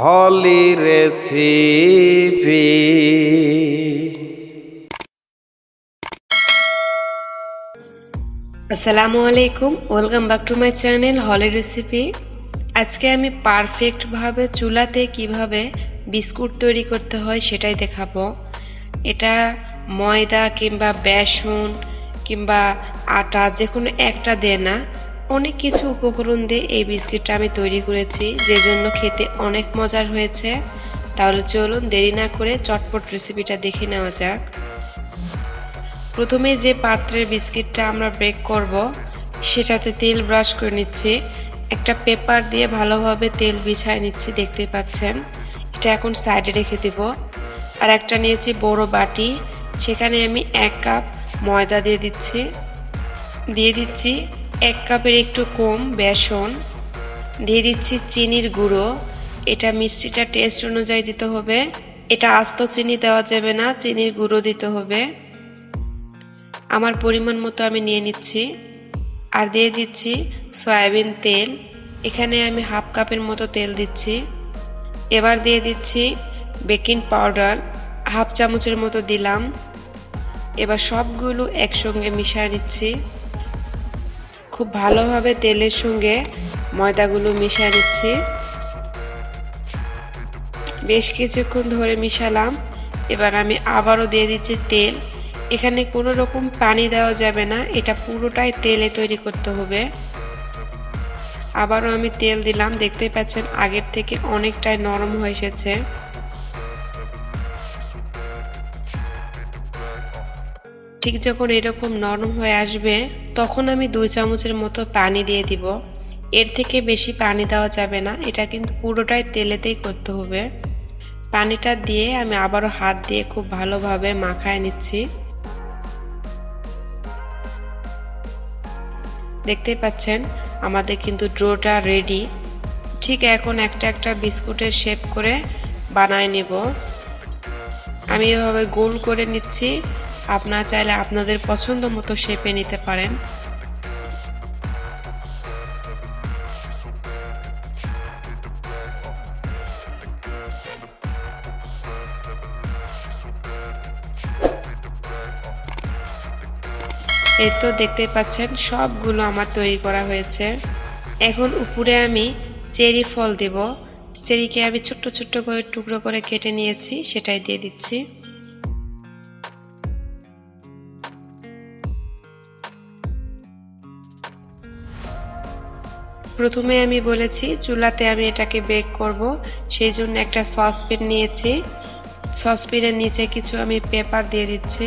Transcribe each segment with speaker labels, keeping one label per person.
Speaker 1: হলি recipe.
Speaker 2: আসসালামু আলাইকুম, welcome back to my channel holy recipe. আজকে আমি পারফেক্টভাবে চুলাতে কিভাবে বিস্কুট তৈরি করতে হয় সেটাই দেখাবো। এটা ময়দা কিংবা বেসন কিংবা আটা যে কোনো একটা দিয়ে না, অনেক কিছু উপকরণ দিয়ে এই বিস্কিটটা আমি তৈরি করেছি, যে জন্য খেতে অনেক মজার হয়েছে। তাহলে চলুন দেরি না করে চটপট রেসিপিটা দেখে নেওয়া যাক। প্রথমে যে পাত্রের বিস্কিটটা আমরা বেক করব সেটাতে তেল ব্রাশ করে নিচ্ছি। একটা পেপার দিয়ে ভালোভাবে তেল বিছায় নিচ্ছি, দেখতে পাচ্ছেন। এটা এখন সাইডে রেখে দেব। আর একটা নিয়েছি বড় বাটি, সেখানে আমি 1 কাপ ময়দা দিয়ে দিচ্ছি 1 কাপের একটু কম বেসন, দিয়ে দিচ্ছি চিনির গুঁড়ো। এটা মিষ্টিটা টেস্ট অনুযায়ী দিতে হবে, এটা আস্ত চিনি দেওয়া যাবে না, চিনির গুঁড়ো দিতে হবে। আমার পরিমাণ মতো আমি নিয়ে নিচ্ছি। আর দিয়ে দিচ্ছি সয়াবিন তেল, এখানে আমি 1/2 কাপের মতো তেল দিচ্ছি। এবার দিয়ে দিচ্ছি বেকিং পাউডার, 1/2 চামচের মতো দিলাম। এবার সবগুলো একসঙ্গে মিশিয়ে নিচ্ছি। খুব ভালোভাবে তেলের সঙ্গে ময়দাগুলো মিশিয়ে নিচ্ছি। বেশ কিছুক্ষণ ধরে মিশালাম। এবার আমি আবারও দিয়ে দিচ্ছি তেল। এখানে কোনো রকম পানি দেওয়া যাবে না, এটা পুরোটাই তেলে তৈরি করতে হবে। আবারও আমি তেল দিলাম, দেখতে পাচ্ছেন আগের থেকে অনেকটাই নরম হয়ে এসেছে। ঠিক যখন এরকম নরম হয়ে আসবে তখন আমি 2 চামচের মতো পানি দিয়ে দিব। এর থেকে বেশি পানি দেওয়া যাবে না, এটা কিন্তু পুরোটাই তেলেতেই করতে হবে। পানিটা দিয়ে আমি আবারও হাত দিয়ে খুব ভালোভাবে মাখায় নিচ্ছি। দেখতেই পাচ্ছেন আমাদের কিন্তু ডোটা রেডি। ঠিক এখন একটা একটা বিস্কুটের শেপ করে বানায় নেব। আমি এভাবে গোল করে নিচ্ছি, আপনারা চাইলে আপনাদের পছন্দ মতো শেপে নিতে পারেন। এই তো দেখতে পাচ্ছেন সবগুলো আমার তৈরি করা হয়েছে। এখন উপরে আমি চেরি ফল দেব। চেরিকে আমি ছোট্ট ছোট্ট করে টুকরো করে কেটে নিয়েছি, সেটাই দিয়ে দিচ্ছি। প্রথমে আমি বলেছি চুলাতে আমি এটাকে বেক করব, সেই জন্য একটা সসপ্যান নিয়েছি। সসপ্যানের নিচে কিছু আমি পেপার দিয়ে দিচ্ছি।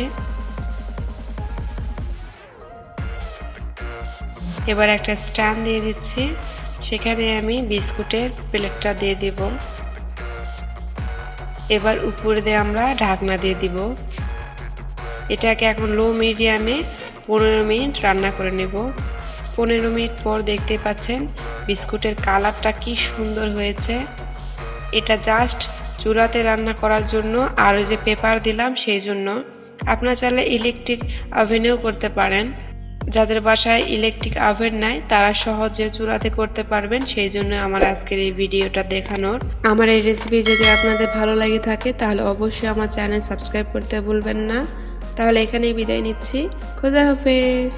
Speaker 2: এবার একটা স্ট্যান্ড দিয়ে দিচ্ছি, সেখানে আমি বিস্কুটের প্লেটটা দিয়ে দিব। এবার উপরে দিয়ে আমরা ঢাকনা দিয়ে দিব। এটাকে এখন লো মিডিয়ামে 15 মিনিট রান্না করে নেব। 15 মিনিট পর দেখতে পাচ্ছেন বিস্কুটের কালারটা কি সুন্দর হয়েছে। এটা জাস্ট চুলাতে রান্না করার জন্য, আর ওই যে পেপার দিলাম সেই জন্য। আপনারা চাইলে ইলেকট্রিক ওভেনেও করতে পারেন। যাদের বাসায় ইলেকট্রিক ওভেন নাই তারা সহজে চুলাতে করতে পারবেন, সেই জন্য আমার আজকের এই ভিডিওটা দেখানোর। আমার এই রেসিপি যদি আপনাদের ভালো লাগে থাকে তাহলে অবশ্যই আমার চ্যানেল সাবস্ক্রাইব করতে ভুলবেন না। তাহলে এখানেই বিদায় নিচ্ছি। খোদা হাফেজ।